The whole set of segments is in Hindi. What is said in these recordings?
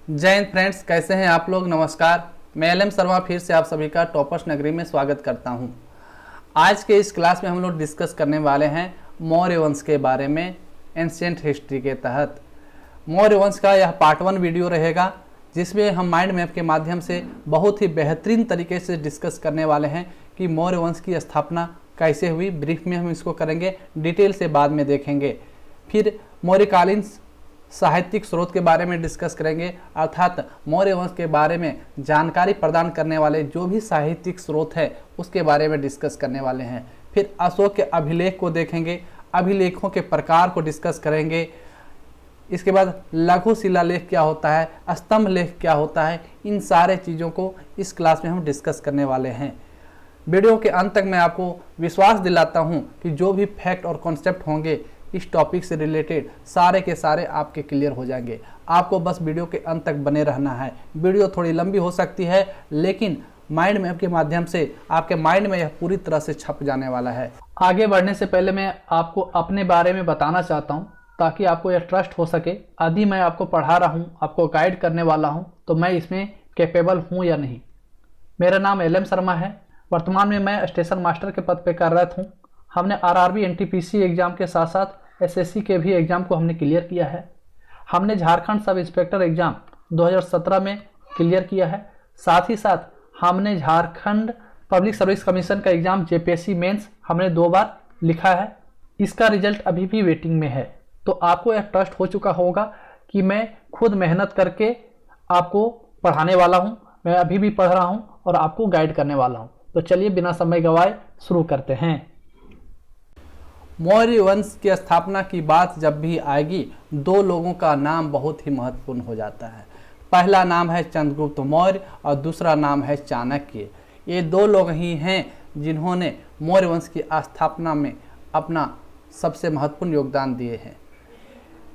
जय हिंद फ्रेंड्स, कैसे हैं आप लोग। नमस्कार, मैं एल एम शर्मा फिर से आप सभी का टॉपर्स नगरी में स्वागत करता हूं। आज के इस क्लास में हम लोग डिस्कस करने वाले हैं मौर्य वंश के बारे में एंशिएंट हिस्ट्री के तहत। मौर्य वंश का यह पार्ट 1 वीडियो रहेगा, जिसमें हम माइंड मैप के माध्यम से बहुत ही बेहतरीन तरीके से डिस्कस करने वाले हैं कि मौर्य वंश की स्थापना कैसे हुई। ब्रीफ में हम इसको करेंगे, डिटेल से बाद में देखेंगे। फिर मौर्यकालीन साहित्यिक स्रोत के बारे में डिस्कस करेंगे, अर्थात मौर्य वंश के बारे में जानकारी प्रदान करने वाले जो भी साहित्यिक स्रोत है उसके बारे में डिस्कस करने वाले हैं। फिर अशोक के अभिलेख को देखेंगे, अभिलेखों के प्रकार को डिस्कस करेंगे। इसके बाद लघु शिलालेख क्या होता है, स्तंभ लेख क्या होता है, इन सारे चीज़ों को इस क्लास में हम डिस्कस करने वाले हैं। वीडियो के अंत तक मैं आपको विश्वास दिलाता हूं कि जो भी फैक्ट और कॉन्सेप्ट होंगे इस टॉपिक से रिलेटेड सारे के सारे आपके क्लियर हो जाएंगे। आपको बस वीडियो के अंत तक बने रहना है। वीडियो थोड़ी लंबी हो सकती है, लेकिन माइंड मैप के माध्यम से आपके माइंड में यह पूरी तरह से छप जाने वाला है। आगे बढ़ने से पहले मैं आपको अपने बारे में बताना चाहता हूँ, ताकि आपको यह ट्रस्ट हो सके। यदि मैं आपको पढ़ा रहा हूँ, आपको गाइड करने वाला हूँ, तो मैं इसमें कैपेबल हूँ या नहीं। मेरा नाम एल एम शर्मा है। वर्तमान में मैं स्टेशन मास्टर के पद पर कार्यरत हूँ। हमने आरआरबी एनटीपीसी एग्जाम के साथ साथ एसएससी के भी एग्जाम को हमने क्लियर किया है। हमने झारखंड सब इंस्पेक्टर एग्जाम 2017 में क्लियर किया है। साथ ही साथ हमने झारखंड पब्लिक सर्विस कमीशन का एग्जाम जेपीएससी मेंस हमने 2 बार लिखा है। इसका रिजल्ट अभी भी वेटिंग में है। तो आपको यह ट्रस्ट हो चुका होगा कि मैं खुद मेहनत करके आपको पढ़ाने वाला हूँ। मैं अभी भी पढ़ रहा हूँ और आपको गाइड करने वाला हूँ। तो चलिए बिना समय गंवाए शुरू करते हैं। मौर्य वंश की स्थापना की बात जब भी आएगी, 2 लोगों का नाम बहुत ही महत्वपूर्ण हो जाता है। पहला नाम है चंद्रगुप्त मौर्य और दूसरा नाम है चाणक्य। ये 2 लोग ही हैं जिन्होंने मौर्य वंश की स्थापना में अपना सबसे महत्वपूर्ण योगदान दिए हैं।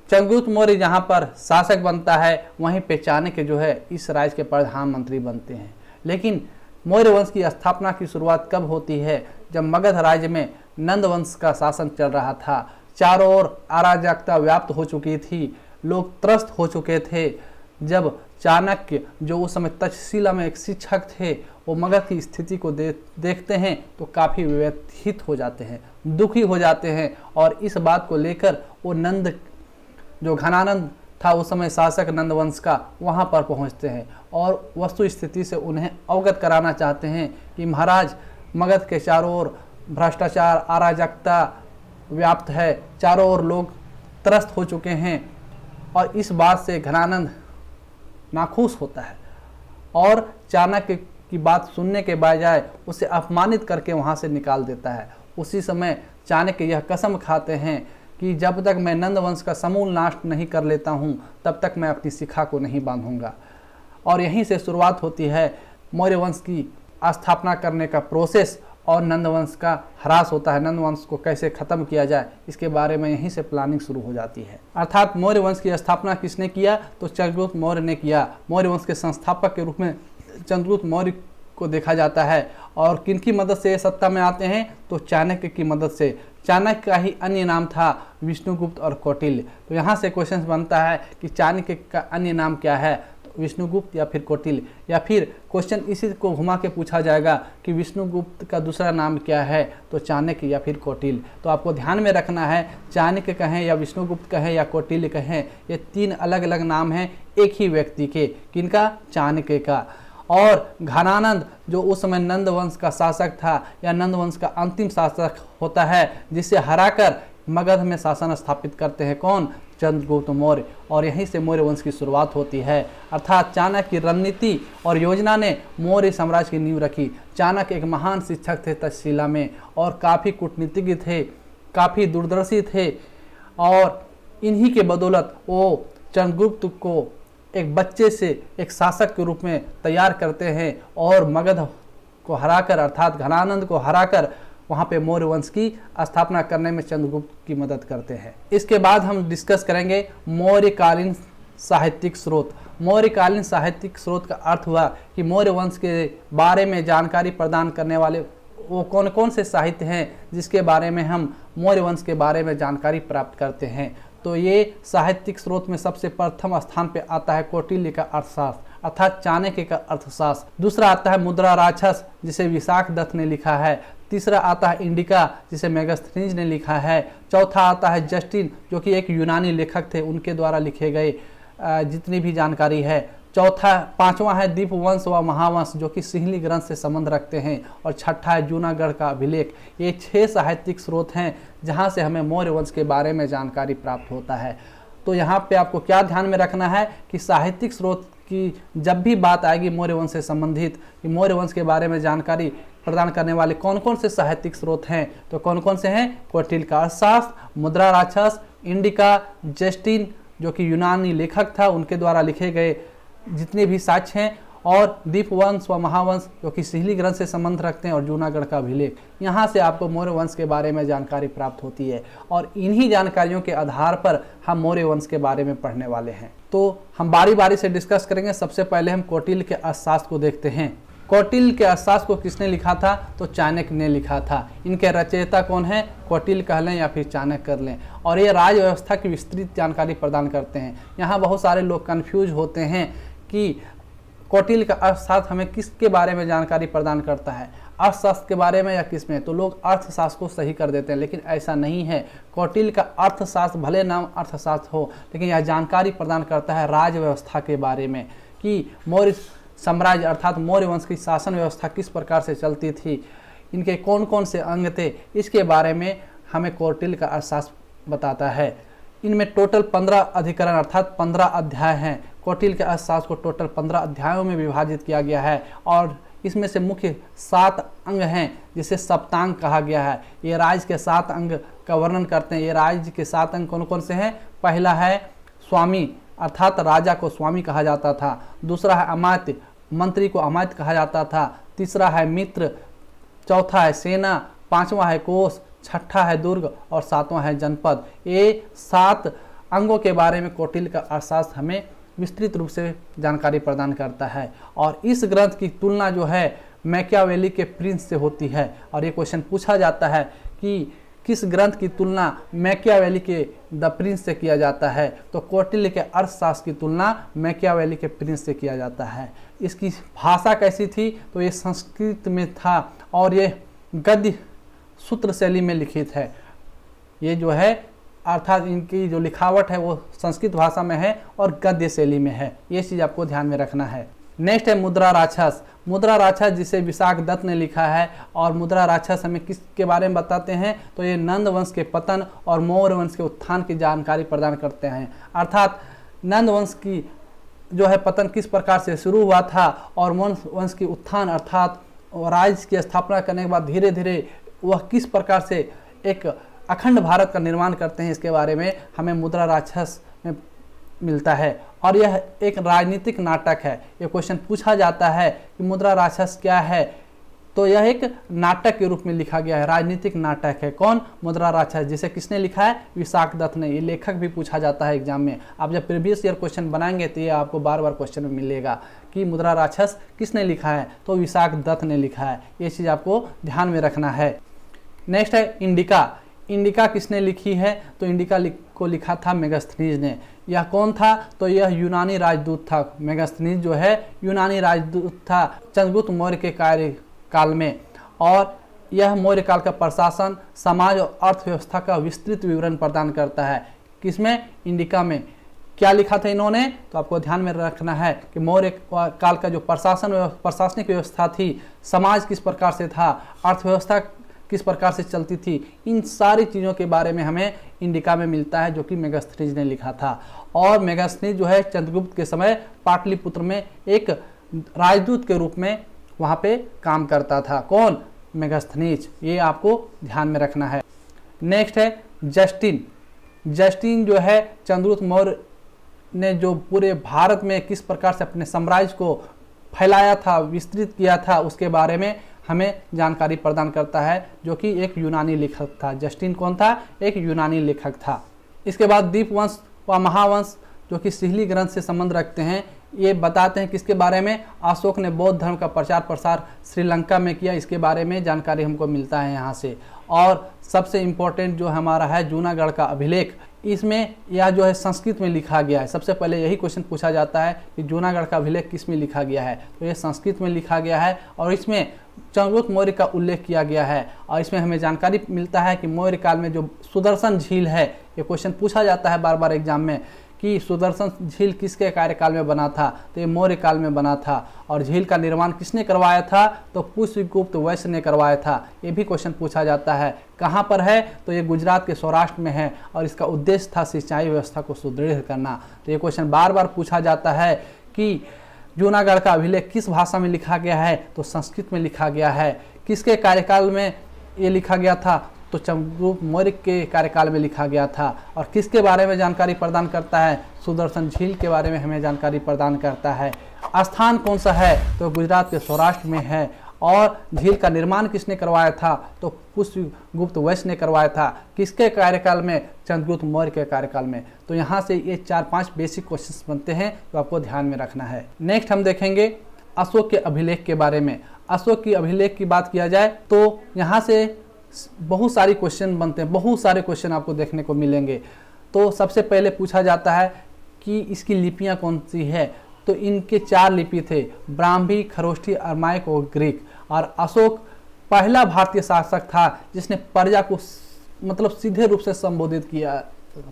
चंद्रगुप्त मौर्य जहाँ पर शासक बनता है, वहीं पे चाणक्य जो है इस राज्य के प्रधानमंत्री बनते हैं। लेकिन मौर्य वंश की स्थापना की शुरुआत कब होती है? जब मगध राज्य में नंद वंश का शासन चल रहा था। चारों ओर अराजकता व्याप्त हो चुकी थी, लोग त्रस्त हो चुके थे। जब चाणक्य, जो उस समय तक्षशिला में एक शिक्षक थे, वो मगध की स्थिति को देखते हैं तो काफ़ी व्यथित हो जाते हैं, दुखी हो जाते हैं। और इस बात को लेकर वो नंद, जो घनानंद था उस समय शासक नंद वंश का, वहाँ पर पहुँचते हैं और वस्तु स्थिति से उन्हें अवगत कराना चाहते हैं कि महाराज, मगध के चारों ओर भ्रष्टाचार, अराजकता व्याप्त है, चारों ओर लोग त्रस्त हो चुके हैं। और इस बात से घनानंद नाखुश होता है और चाणक्य की बात सुनने के बजाय उसे अपमानित करके वहाँ से निकाल देता है। उसी समय चाणक्य यह कसम खाते हैं कि जब तक मैं नंद वंश का समूल नाश नहीं कर लेता हूँ, तब तक मैं अपनी शिखा को नहीं बांधूंगा। और यहीं से शुरुआत होती है मौर्य वंश की स्थापना करने का प्रोसेस, और नंद वंश का ह्रास होता है। नंद वंश को कैसे ख़त्म किया जाए, इसके बारे में यहीं से प्लानिंग शुरू हो जाती है। अर्थात मौर्य वंश की स्थापना किसने किया? तो चंद्रगुप्त मौर्य ने किया। मौर्य वंश के संस्थापक के रूप में चंद्रगुप्त मौर्य को देखा जाता है। और किनकी मदद से सत्ता में आते हैं? तो चाणक्य की मदद से। चाणक्य का ही अन्य नाम था विष्णुगुप्त और कौटिल्य। तो यहाँ से क्वेश्चन बनता है कि चाणक्य का अन्य नाम क्या है? विष्णुगुप्त या फिर कौटिल्य। या फिर क्वेश्चन इसी को घुमा के पूछा जाएगा कि विष्णुगुप्त का दूसरा नाम क्या है? तो चाणक्य या फिर कौटिल्य। तो आपको ध्यान में रखना है, चाणक्य कहें या विष्णुगुप्त कहें या कौटिल्य कहें, ये 3 अलग अलग नाम हैं एक ही व्यक्ति के। किनका? चाणक्य का। और घनानंद, जो उस समय नंद वंश का शासक था या नंद वंश का अंतिम शासक होता है, जिसे हराकर मगध में शासन स्थापित करते हैं कौन? चंद्रगुप्त मौर्य। और यहीं से मौर्य वंश की शुरुआत होती है। अर्थात चाणक्य की रणनीति और योजना ने मौर्य साम्राज्य की नींव रखी। चाणक्य एक महान शिक्षक थे तक्षशिला में, और काफ़ी कूटनीतिज्ञ थे, काफ़ी दूरदर्शी थे। और इन्हीं के बदौलत वो चंद्रगुप्त को एक बच्चे से एक शासक के रूप में तैयार करते हैं और मगध को हराकर, अर्थात घनानंद को हराकर, वहाँ पे मौर्य वंश की स्थापना करने में चंद्रगुप्त की मदद करते हैं। इसके बाद हम डिस्कस करेंगे मौर्यकालीन साहित्यिक स्रोत। मौर्यकालीन साहित्यिक स्रोत का अर्थ हुआ कि मौर्य वंश के बारे में जानकारी प्रदान करने वाले वो कौन कौन से साहित्य हैं जिसके बारे में हम मौर्य वंश के बारे में जानकारी प्राप्त करते हैं। तो ये साहित्यिक स्रोत में सबसे प्रथम स्थान पे आता है कौटिल्य का अर्थशास्त्र अर्थात चाणक्य का अर्थशास्त्र। दूसरा आता है मुद्रा राक्षस जिसे विशाख दत्त ने लिखा है। तीसरा आता है इंडिका जिसे मेगास्थनीज ने लिखा है। चौथा आता है जस्टिन जो कि एक यूनानी लेखक थे, उनके द्वारा लिखे गए जितनी भी जानकारी है। पांचवा है दीपवंश व महावंश जो कि सिंहली ग्रंथ से संबंध रखते हैं। और छठा है जूनागढ़ का अभिलेख। ये 6 साहित्यिक स्रोत हैं जहां से हमें मौर्य वंश के बारे में जानकारी प्राप्त होता है। तो यहाँ पे आपको क्या ध्यान में रखना है कि साहित्यिक स्रोत की जब भी बात आएगी मौर्य वंश से संबंधित, कि मौर्य वंश के बारे में जानकारी प्रदान करने वाले कौन कौन से साहित्यिक स्रोत हैं, तो कौन कौन से हैं? कौटिल्य का अर्थशास्त्र, मुद्रा राक्षस, इंडिका, जस्टिन जो कि यूनानी लेखक था उनके द्वारा लिखे गए जितने भी साक्ष्य हैं, और दीपवंश व महावंश जो कि सिंहली ग्रंथ से संबंध रखते हैं, और जूनागढ़ का अभिलेख। यहाँ से आपको मौर्य वंश के बारे में जानकारी प्राप्त होती है और इन्हीं जानकारियों के आधार पर हम मौर्य वंश के बारे में पढ़ने वाले हैं। तो हम बारी बारी से डिस्कस करेंगे। सबसे पहले हम कौटिल्य के अर्थशास्त्र को देखते हैं। कौटिल्य के अर्थशास्त्र को किसने लिखा था? तो चाणक्य ने लिखा था। इनके रचयिता कौन है? कौटिल्य कह लें या फिर चाणक्य कर लें। और ये राज व्यवस्था की विस्तृत जानकारी प्रदान करते हैं। यहाँ बहुत सारे लोग कन्फ्यूज होते हैं कि कौटिल्य का अर्थशास्त्र हमें किसके बारे में जानकारी प्रदान करता है, अर्थशास्त्र के बारे में या किस में? तो लोग अर्थशास्त्र को सही कर देते हैं, लेकिन ऐसा नहीं है। कौटिल्य का अर्थशास्त्र भले नाम अर्थशास्त्र हो, लेकिन यह जानकारी प्रदान करता है राज व्यवस्था के बारे में कि मौर्य साम्राज्य अर्थात मौर्य वंश की शासन व्यवस्था किस प्रकार से चलती थी, इनके कौन कौन से अंग थे, इसके बारे में हमें कौटिल्य का अर्थशास्त्र बताता है। इनमें टोटल 15 अधिकरण अर्थात 15 अध्याय हैं। कौटिल्य के अर्थशास्त्र को टोटल 15 अध्यायों में विभाजित किया गया है और इसमें से मुख्य 7 अंग हैं जिसे सप्तांग कहा गया है। ये राज्य के 7 अंग का वर्णन करते हैं। ये राज्य के 7 अंग कौन कौन से हैं? पहला है स्वामी अर्थात राजा को स्वामी कहा जाता था। दूसरा है अमात्य, मंत्री को अमात्य कहा जाता था। तीसरा है मित्र, चौथा है सेना, पांचवा है कोष, छठा है दुर्ग और सातवां है जनपद। ये 7 अंगों के बारे में कौटिल्य का अर्थशास्त्र हमें विस्तृत रूप से जानकारी प्रदान करता है। और इस ग्रंथ की तुलना जो है मैकियावेली के प्रिंस से होती है। और ये क्वेश्चन पूछा जाता है कि किस ग्रंथ की तुलना मैकियावेली के द प्रिंस से किया जाता है, तो कौटिल्य के अर्थशास्त्र की तुलना मैकियावेली के प्रिंस से किया जाता है। इसकी भाषा कैसी थी? तो ये संस्कृत में था और ये गद्य सूत्र शैली में लिखित है। ये जो है अर्थात इनकी जो लिखावट है वो संस्कृत भाषा में है और गद्य शैली में है। ये चीज़ आपको ध्यान में रखना है। नेक्स्ट है मुद्रा राक्षस। मुद्रा राक्षस जिसे विशाख दत्त ने लिखा है। और मुद्रा राक्षस हमें किसके बारे में बताते हैं? तो ये नंद वंश के पतन और मौर्य वंश के उत्थान की जानकारी प्रदान करते हैं। अर्थात नंद वंश की जो है पतन किस प्रकार से शुरू हुआ था और मौर्य वंश की उत्थान अर्थात राज्य की स्थापना करने के बाद धीरे धीरे वह किस प्रकार से एक अखंड भारत का निर्माण करते हैं, इसके बारे में हमें मुद्रा राक्षस में मिलता है। और यह एक राजनीतिक नाटक है। यह क्वेश्चन पूछा जाता है कि मुद्रा राक्षस क्या है, तो यह एक नाटक के रूप में लिखा गया है, राजनीतिक नाटक है। कौन? मुद्रा राक्षस, जिसे किसने लिखा है? विशाख दत्त ने। ये लेखक भी पूछा जाता है एग्जाम में। आप जब प्रीवियस ईयर क्वेश्चन बनाएंगे तो ये आपको बार बार क्वेश्चन में मिलेगा कि मुद्रा राक्षस किसने लिखा है, तो विशाख दत्त ने लिखा है। ये चीज़ आपको ध्यान में रखना है। नेक्स्ट है इंडिका। इंडिका किसने लिखी है? तो इंडिका को लिखा था मेगास्थनीज ने। यह कौन था? तो यह यूनानी राजदूत था। मेगास्थनीज जो है यूनानी राजदूत था चंद्रगुप्त मौर्य के कार्यकाल में। और यह मौर्य काल का प्रशासन, समाज और अर्थव्यवस्था का विस्तृत विवरण प्रदान करता है। किसमें? इंडिका में। क्या लिखा था इन्होंने? तो आपको ध्यान में रखना है कि मौर्य काल का जो प्रशासनिक व्यवस्था थी, समाज किस प्रकार से था, अर्थव्यवस्था किस प्रकार से चलती थी, इन सारी चीज़ों के बारे में हमें इंडिका में मिलता है, जो कि मेगास्थनीज ने लिखा था। और मेगास्थनीज जो है चंद्रगुप्त के समय पाटलिपुत्र में एक राजदूत के रूप में वहाँ पे काम करता था। कौन? मेगास्थनीज। ये आपको ध्यान में रखना है। नेक्स्ट है जस्टिन। जस्टिन जो है चंद्रगुप्त मौर्य ने जो पूरे भारत में किस प्रकार से अपने साम्राज्य को फैलाया था, विस्तृत किया था, उसके बारे में हमें जानकारी प्रदान करता है, जो कि एक यूनानी लेखक था। जस्टिन कौन था? एक यूनानी लेखक था। इसके बाद दीपवंश व महावंश जो कि सिंहली ग्रंथ से संबंध रखते हैं, ये बताते हैं किसके बारे में? अशोक ने बौद्ध धर्म का प्रचार प्रसार श्रीलंका में किया, इसके बारे में जानकारी हमको मिलता है यहाँ से। और सबसे इम्पोर्टेंट जो हमारा है जूनागढ़ का अभिलेख, इसमें यह जो है संस्कृत में लिखा गया है। सबसे पहले यही क्वेश्चन पूछा जाता है कि जूनागढ़ का अभिलेख किस में लिखा गया है, तो ये संस्कृत में लिखा गया है और इसमें चंद्रगुप्त मौर्य का उल्लेख किया गया है। और इसमें हमें जानकारी मिलता है कि मौर्य काल में जो सुदर्शन झील है, ये क्वेश्चन पूछा जाता है बार बार एग्जाम में कि सुदर्शन झील किसके कार्यकाल में बना था, तो ये मौर्य काल में बना था। और झील का निर्माण किसने करवाया था, तो पुष्यगुप्त वैश्य ने करवाया था। ये भी क्वेश्चन पूछा जाता है। कहाँ पर है, तो ये गुजरात के सौराष्ट्र में है और इसका उद्देश्य था सिंचाई व्यवस्था को सुदृढ़ करना। तो ये क्वेश्चन बार बार पूछा जाता है कि जूनागढ़ का अभिलेख किस भाषा में लिखा गया है, तो संस्कृत में लिखा गया है। किसके कार्यकाल में ये लिखा गया था, तो चंद्रगुप्त मौर्य के कार्यकाल में लिखा गया था। और किसके बारे में जानकारी प्रदान करता है, सुदर्शन झील के बारे में हमें जानकारी प्रदान करता है। स्थान कौन सा है, तो गुजरात के सौराष्ट्र में है। और झील का निर्माण किसने करवाया था, तो पुष्यगुप्त वैश्य ने करवाया था। किसके कार्यकाल में, चंद्रगुप्त मौर्य के कार्यकाल में। तो यहाँ से ये 4-5 बेसिक क्वेश्चंस बनते हैं जो आपको ध्यान में रखना है। नेक्स्ट हम देखेंगे अशोक के अभिलेख के बारे में। अशोक की अभिलेख की बात किया जाए तो यहाँ से बहुत सारी क्वेश्चन बनते हैं, बहुत सारे क्वेश्चन आपको देखने को मिलेंगे। तो सबसे पहले पूछा जाता है कि इसकी लिपियाँ कौन सी है, तो इनके 4 लिपि थे, ब्राह्मी, खरोष्ठी, अरमाइक और ग्रीक। और अशोक पहला भारतीय शासक था जिसने प्रजा को मतलब सीधे रूप से संबोधित किया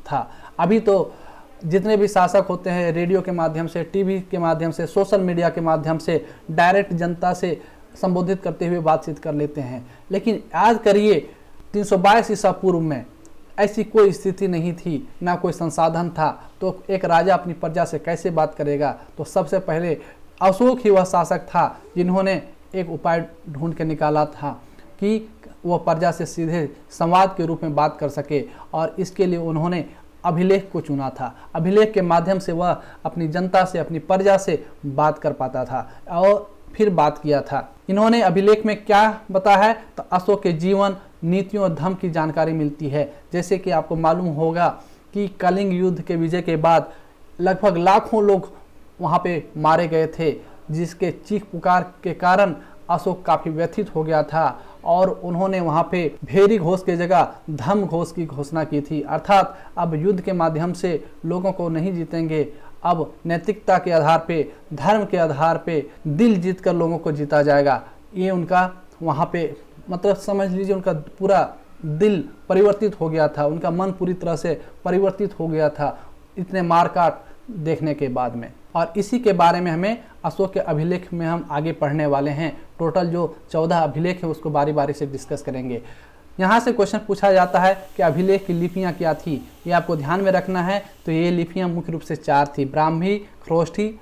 था। अभी तो जितने भी शासक होते हैं रेडियो के माध्यम से, टीवी के माध्यम से, सोशल मीडिया के माध्यम से डायरेक्ट जनता से संबोधित करते हुए बातचीत कर लेते हैं। लेकिन याद करिए 322 ईसा पूर्व में ऐसी कोई स्थिति नहीं थी, ना कोई संसाधन था, तो एक राजा अपनी प्रजा से कैसे बात करेगा। तो सबसे पहले अशोक ही वह शासक था जिन्होंने एक उपाय ढूंढ के निकाला था कि वह प्रजा से सीधे संवाद के रूप में बात कर सके। और इसके लिए उन्होंने अभिलेख को चुना था। अभिलेख के माध्यम से वह अपनी जनता से, अपनी प्रजा से बात कर पाता था और फिर बात किया था। इन्होंने अभिलेख में क्या बताया है, तो अशोक के जीवन, नीतियों और धर्म की जानकारी मिलती है। जैसे कि आपको मालूम होगा कि कलिंग युद्ध के विजय के बाद लगभग लाखों लोग वहाँ पे मारे गए थे, जिसके चीख पुकार के कारण अशोक काफ़ी व्यथित हो गया था और उन्होंने वहाँ पे भेरी घोष की जगह धर्म घोष की घोषणा की थी। अर्थात अब युद्ध के माध्यम से लोगों को नहीं जीतेंगे, अब नैतिकता के आधार पे, धर्म के आधार पे दिल जीत कर लोगों को जीता जाएगा। ये उनका वहाँ पे मतलब समझ लीजिए उनका पूरा दिल परिवर्तित हो गया था, उनका मन पूरी तरह से परिवर्तित हो गया था इतने मारकाट देखने के बाद में। और इसी के बारे में हमें अशोक के अभिलेख में हम आगे पढ़ने वाले हैं। टोटल जो 14 अभिलेख है उसको बारी बारी से डिस्कस करेंगे। यहाँ से क्वेश्चन पूछा जाता है कि अभिलेख की लिपियाँ क्या थी, ये आपको ध्यान में रखना है। तो ये लिपियाँ मुख्य रूप से 4 थी, ब्राह्मी, खरोष्ठी,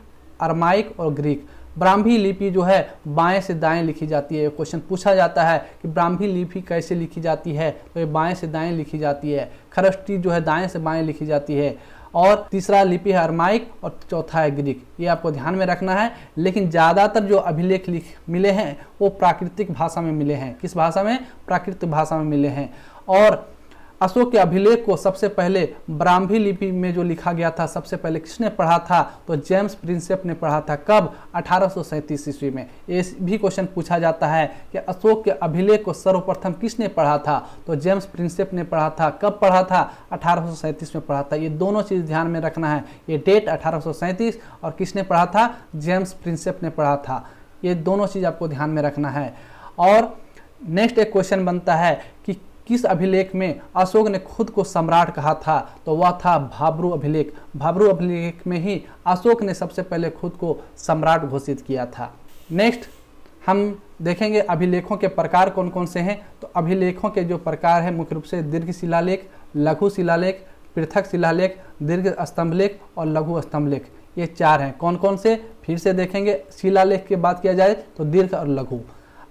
अरमाइक और ग्रीक। ब्राह्मी लिपि जो है बाएं से दाएं लिखी जाती है। क्वेश्चन पूछा जाता है कि ब्राह्मी लिपि कैसे लिखी जाती है, तो ये बाएं से दाएं लिखी जाती है। खरोष्ठी जो है दाएं से बाएं लिखी जाती है। और तीसरा लिपि है अरमाइक और चौथा है ग्रीक। ये आपको ध्यान में रखना है। लेकिन ज़्यादातर जो अभिलेख मिले हैं वो प्राकृतिक भाषा में मिले हैं। किस भाषा में? प्राकृतिक भाषा में मिले हैं। और अशोक के अभिलेख को सबसे पहले ब्राह्मी लिपि में जो लिखा गया था, सबसे पहले किसने पढ़ा था, तो जेम्स प्रिंसेप ने पढ़ा था। कब? 1837 ईस्वी में। ये भी क्वेश्चन पूछा जाता है कि अशोक के अभिलेख को सर्वप्रथम किसने पढ़ा था, तो जेम्स प्रिंसेप ने पढ़ा था। कब पढ़ा था? 1837 में पढ़ा था। ये दोनों चीज़ ध्यान में रखना है, ये डेट 1837 और किसने पढ़ा था, जेम्स प्रिंसेप ने पढ़ा था। ये दोनों चीज़ आपको ध्यान में रखना है। और नेक्स्ट एक क्वेश्चन बनता है कि किस अभिलेख में अशोक ने खुद को सम्राट कहा था, तो वह था भाब्रू अभिलेख। भाब्रू अभिलेख में ही अशोक ने सबसे पहले खुद को सम्राट घोषित किया था। नेक्स्ट हम देखेंगे अभिलेखों के प्रकार कौन कौन से हैं। तो अभिलेखों के जो प्रकार हैं मुख्य रूप से दीर्घ शिलालेख, लघु शिलालेख, पृथक शिलालेख, दीर्घ स्तंभलेख और लघु स्तंभलेख। ये 4 हैं। कौन कौन से? फिर से देखेंगे। शिलालेख की बात किया जाए तो दीर्घ और लघु,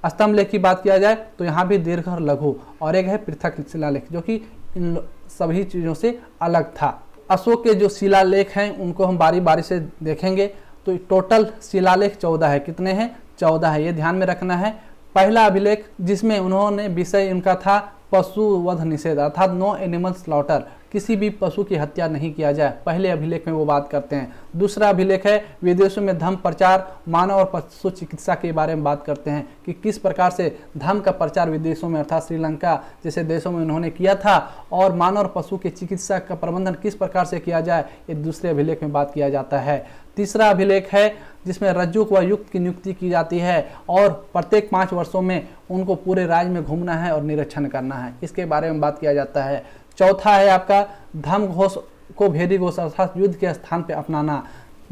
स्तंभलेख की बात किया जाए तो यहाँ भी दीर्घ और लघु, और एक है पृथक शिलालेख जो कि इन सभी चीज़ों से अलग था। अशोक के जो शिलालेख हैं उनको हम बारी बारी से देखेंगे। तो टोटल शिलालेख 14 है। कितने हैं? 14 है। ये ध्यान में रखना है। पहला अभिलेख जिसमें उन्होंने विषय उनका था पशु वध निषेध अर्थात नो एनिमल स्लॉटर, किसी भी पशु की हत्या नहीं किया जाए, पहले अभिलेख में वो बात करते हैं। दूसरा अभिलेख है विदेशों में धर्म प्रचार मानव और पशु चिकित्सा के बारे में बात करते हैं कि किस प्रकार से धर्म का प्रचार विदेशों में अर्थात श्रीलंका जैसे देशों में उन्होंने किया था, और मानव और पशु की चिकित्सा का प्रबंधन किस प्रकार से किया जाए, ये दूसरे अभिलेख में बात किया जाता है। तीसरा अभिलेख है जिसमें रज्जुक व युक्त की नियुक्ति की जाती है और प्रत्येक 5 वर्षों में उनको पूरे राज्य में घूमना है और निरीक्षण करना है, इसके बारे में बात किया जाता है। चौथा है आपका धर्म घोष को भेदी घोष अर्थात युद्ध के स्थान पर अपनाना,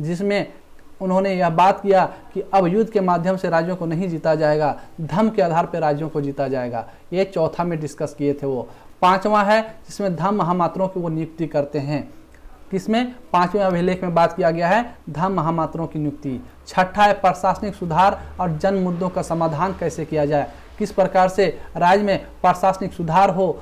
जिसमें उन्होंने यह बात किया कि अब युद्ध के माध्यम से राज्यों को नहीं जीता जाएगा, धर्म के आधार पर राज्यों को जीता जाएगा। ये चौथा में डिस्कस किए थे वो। पांचवा है जिसमें धर्म महामात्रों की वो नियुक्ति करते हैं, किसमें 5वें अभिलेख में बात किया गया है धर्म महामात्रों की नियुक्ति। छठा है प्रशासनिक सुधार और जन मुद्दों का समाधान कैसे किया जाए, किस प्रकार से राज्य में प्रशासनिक सुधार हो,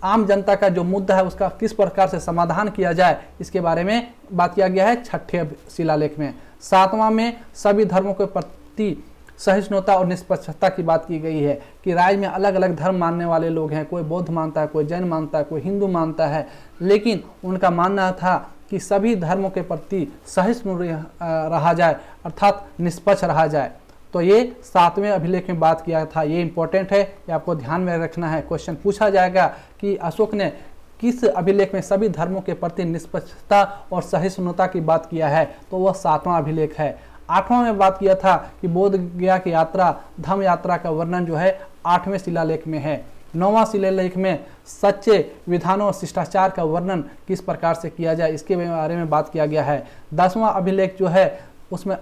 आम जनता का जो मुद्दा है उसका किस प्रकार से समाधान किया जाए, इसके बारे में बात किया गया है छठे शिलालेख में। 7वां में सभी धर्मों के प्रति सहिष्णुता और निष्पक्षता की बात की गई है कि राज्य में अलग अलग धर्म मानने वाले लोग हैं, कोई बौद्ध मानता है, कोई जैन मानता है, कोई हिंदू मानता है, लेकिन उनका मानना था कि सभी धर्मों के प्रति सहिष्णु रहा जाए अर्थात निष्पक्ष रहा जाए। तो ये 7वें अभिलेख में बात किया था, ये इंपॉर्टेंट है, ये आपको ध्यान में रखना है। क्वेश्चन पूछा जाएगा कि अशोक ने किस अभिलेख में सभी धर्मों के प्रति निष्पक्षता और सहिष्णुता की बात किया है, तो वह 7वां अभिलेख है। 8वां में बात किया था कि बोध गया की यात्रा धम्म यात्रा का वर्णन जो है 8वें शिलालेख में है। 9वां शिलालेख में सच्चे विधानों और शिष्टाचार का वर्णन किस प्रकार से किया जाए, इसके बारे में बात किया गया है। 10वां अभिलेख जो है उसमें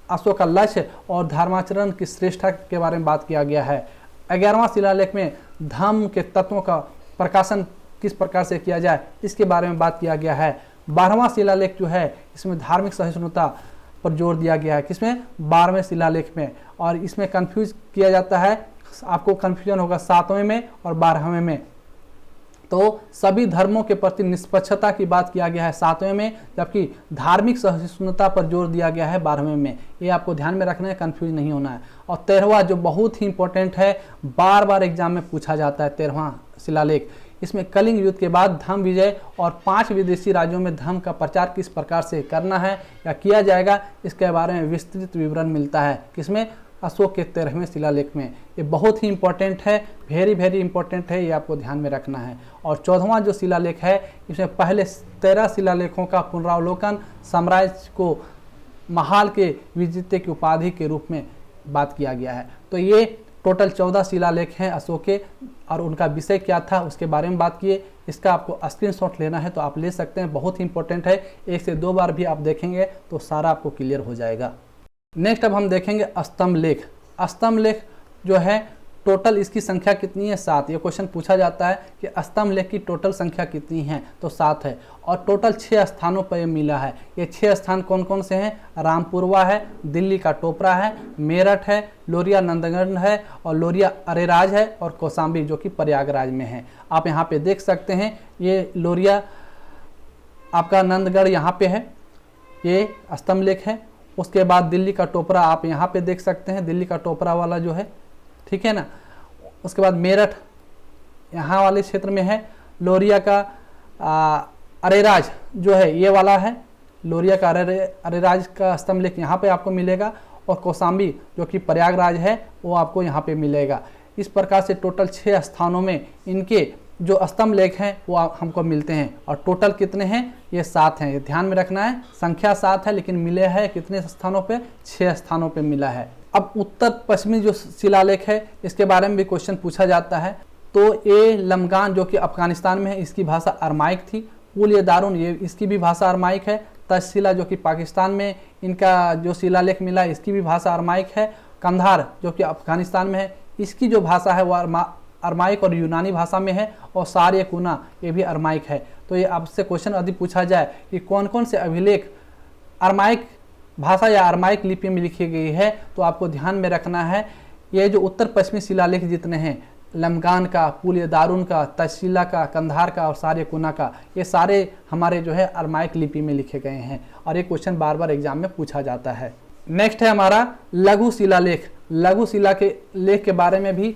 अशोक का लक्ष्य और धर्माचरण की श्रेष्ठता के बारे में बात किया गया है। 11वां शिलालेख में धर्म के तत्वों का प्रकाशन किस प्रकार से किया जाए, इसके बारे में बात किया गया है। 12वां शिलालेख जो है इसमें धार्मिक सहिष्णुता पर जोर दिया गया है, किसमें 12वें शिलालेख में, और इसमें कंफ्यूज किया जाता है, आपको कंफ्यूजन होगा 7वें में और 12वें में। तो सभी धर्मों के प्रति निष्पक्षता की बात किया गया है 7वें में, जबकि धार्मिक सहिष्णुता पर जोर दिया गया है 12वें में। ये आपको ध्यान में रखना है, कंफ्यूज नहीं होना है। और 13वां जो बहुत ही इंपॉर्टेंट है, बार बार एग्जाम में पूछा जाता है, 13वां शिलालेख, इसमें कलिंग युद्ध के बाद धर्म विजय और 5 विदेशी राज्यों में धर्म का प्रचार किस प्रकार से करना है या किया जाएगा, इसके बारे में विस्तृत विवरण मिलता है, किसमें अशोक के 13वें शिलालेख में। ये बहुत ही इंपॉर्टेंट है, वेरी इंपॉर्टेंट है, ये आपको ध्यान में रखना है। और 14वां जो शिलालेख है इसमें पहले 13 शिलालेखों का पुनरावलोकन, साम्राज्य को महाल के विजेते की उपाधि के रूप में बात किया गया है। तो ये टोटल 14 शिलालेख हैं अशोक के, और उनका विषय क्या था उसके बारे में बात किए। इसका आपको स्क्रीनशॉट लेना है तो आप ले सकते हैं, बहुत ही इंपॉर्टेंट है, 1 से 2 बार भी आप देखेंगे तो सारा आपको क्लियर हो जाएगा। नेक्स्ट अब हम देखेंगे स्तंभ लेख। स्तंभ लेख जो है टोटल इसकी संख्या कितनी है, 7। ये क्वेश्चन पूछा जाता है कि स्तंभ लेख की टोटल संख्या कितनी है, तो 7 है, और टोटल 6 स्थानों पर ये मिला है। ये 6 स्थान कौन कौन से हैं, रामपुरवा है, दिल्ली का टोपरा है, मेरठ है, लोरिया नंदगढ़ है, और लोरिया अरेराज है, और कौशाम्बी जो कि प्रयागराज में है। आप यहाँ पे देख सकते हैं, ये लोरिया आपका नंदगढ़ यहाँ पे है, ये स्तंभ लेख है। उसके बाद दिल्ली का टोपरा आप यहाँ पे देख सकते हैं, दिल्ली का टोपरा वाला जो है, ठीक है ना। उसके बाद मेरठ यहाँ वाले क्षेत्र में है, लोरिया का अरेराज जो है ये वाला है, लोरिया का अरेराज का स्तंभ लेख यहाँ पे आपको मिलेगा, और कौशाम्बी जो कि प्रयागराज है वो आपको यहाँ पे मिलेगा। इस प्रकार से टोटल 6 स्थानों में इनके जो स्तंभ लेख हैं वो हमको मिलते हैं, और टोटल कितने हैं, ये 7 हैं। ये ध्यान में रखना है, संख्या 7 है लेकिन मिले हैं कितने स्थानों पे, 6 स्थानों पे मिला है। अब उत्तर पश्चिमी जो शिलालेख है इसके बारे में भी क्वेश्चन पूछा जाता है। तो ये लमगान जो कि अफगानिस्तान में है, इसकी भाषा अरमाइक थी। पुल ये दारुन, ये इसकी भी भाषा अरमाइक है। तक्षशिला जो कि पाकिस्तान में इनका जो शिलालेख मिला है, इसकी भी भाषा अरमाइक है। कंधार जो कि अफगानिस्तान में है, इसकी जो भाषा है वो अरमाइक और यूनानी भाषा में है। और सारे कुना ये भी अरमाइक है। तो ये आपसे क्वेश्चन यदि पूछा जाए कि कौन कौन से अभिलेख अरमाइक भाषा या अरमाइक लिपि में लिखी गई है, तो आपको ध्यान में रखना है ये जो उत्तर पश्चिमी शिलालेख जितने हैं, लमगान का, पुल दारुन का, तक्षशिला का, कंधार का और सारे कुना का, ये सारे हमारे जो है अरमाइक लिपि में लिखे गए हैं, और ये क्वेश्चन बार बार एग्जाम में पूछा जाता है। नेक्स्ट है हमारा लघु शिलालेख। लघु शिला के लेख के बारे में भी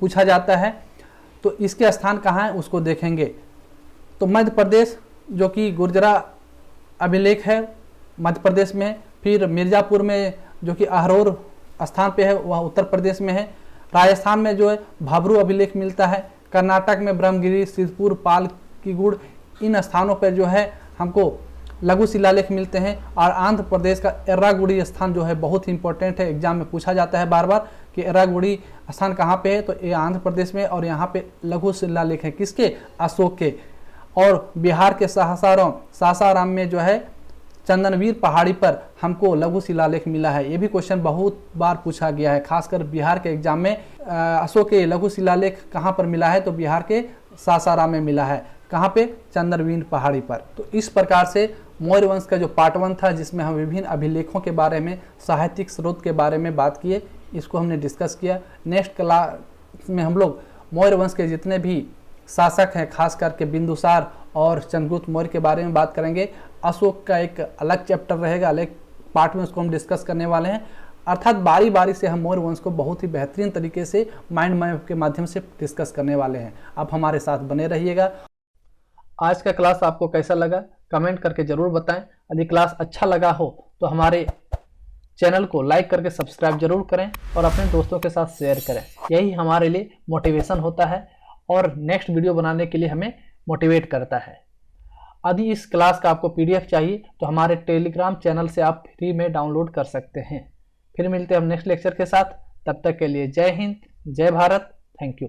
पूछा जाता है। तो इसके स्थान कहाँ है उसको देखेंगे। तो मध्य प्रदेश जो कि गुर्जरा अभिलेख है मध्य प्रदेश में, फिर मिर्ज़ापुर में जो कि अहरोर स्थान पे है वह उत्तर प्रदेश में है। राजस्थान में जो है भाबरू अभिलेख मिलता है। कर्नाटक में ब्रह्मगिरी, सिद्धपुर, पालकीगुड़, इन स्थानों पर जो है हमको लघु शिलालेख मिलते हैं। और आंध्र प्रदेश का एर्रागुड़ी स्थान जो है बहुत ही इंपॉर्टेंट है, एग्जाम में पूछा जाता है बार बार कि एर्रागुड़ी स्थान कहाँ पे है, तो ये आंध्र प्रदेश में। और यहाँ पे लघु शिलालेख है किसके, अशोक के। और बिहार के सासाराम में जो है चंदनवीर पहाड़ी पर हमको लघु शिलालेख मिला है। ये भी क्वेश्चन बहुत बार पूछा गया है, खासकर बिहार के एग्जाम में। अशोक के लघु शिलालेख कहाँ पर मिला है, तो बिहार के सासाराम में मिला है। कहाँ पे, चंदनवीर पहाड़ी पर। तो इस प्रकार से मौर्य वंश का जो पार्ट 1 था, जिसमें हम विभिन्न अभिलेखों के बारे में, साहित्यिक स्रोत के बारे में बात किए, इसको हमने डिस्कस किया। नेक्स्ट क्लास में हम लोग मौर्य वंश के जितने भी शासक हैं, खास करके बिंदुसार और चंद्रगुप्त मौर्य के बारे में बात करेंगे। अशोक का एक अलग चैप्टर रहेगा, अलग पार्ट में उसको हम डिस्कस करने वाले हैं। अर्थात बारी बारी से हम मौर्य वंश को बहुत ही बेहतरीन तरीके से माइंड मैप के माध्यम से डिस्कस करने वाले हैं। आप हमारे साथ बने रहिएगा। आज का क्लास आपको कैसा लगा कमेंट करके ज़रूर बताएं। यदि क्लास अच्छा लगा हो तो हमारे चैनल को लाइक करके सब्सक्राइब जरूर करें और अपने दोस्तों के साथ शेयर करें। यही हमारे लिए मोटिवेशन होता है और नेक्स्ट वीडियो बनाने के लिए हमें मोटिवेट करता है। यदि इस क्लास का आपको PDF चाहिए तो हमारे टेलीग्राम चैनल से आप फ्री में डाउनलोड कर सकते हैं। फिर मिलते हैं हम नेक्स्ट लेक्चर के साथ। तब तक के लिए जय हिंद, जय भारत, थैंक यू।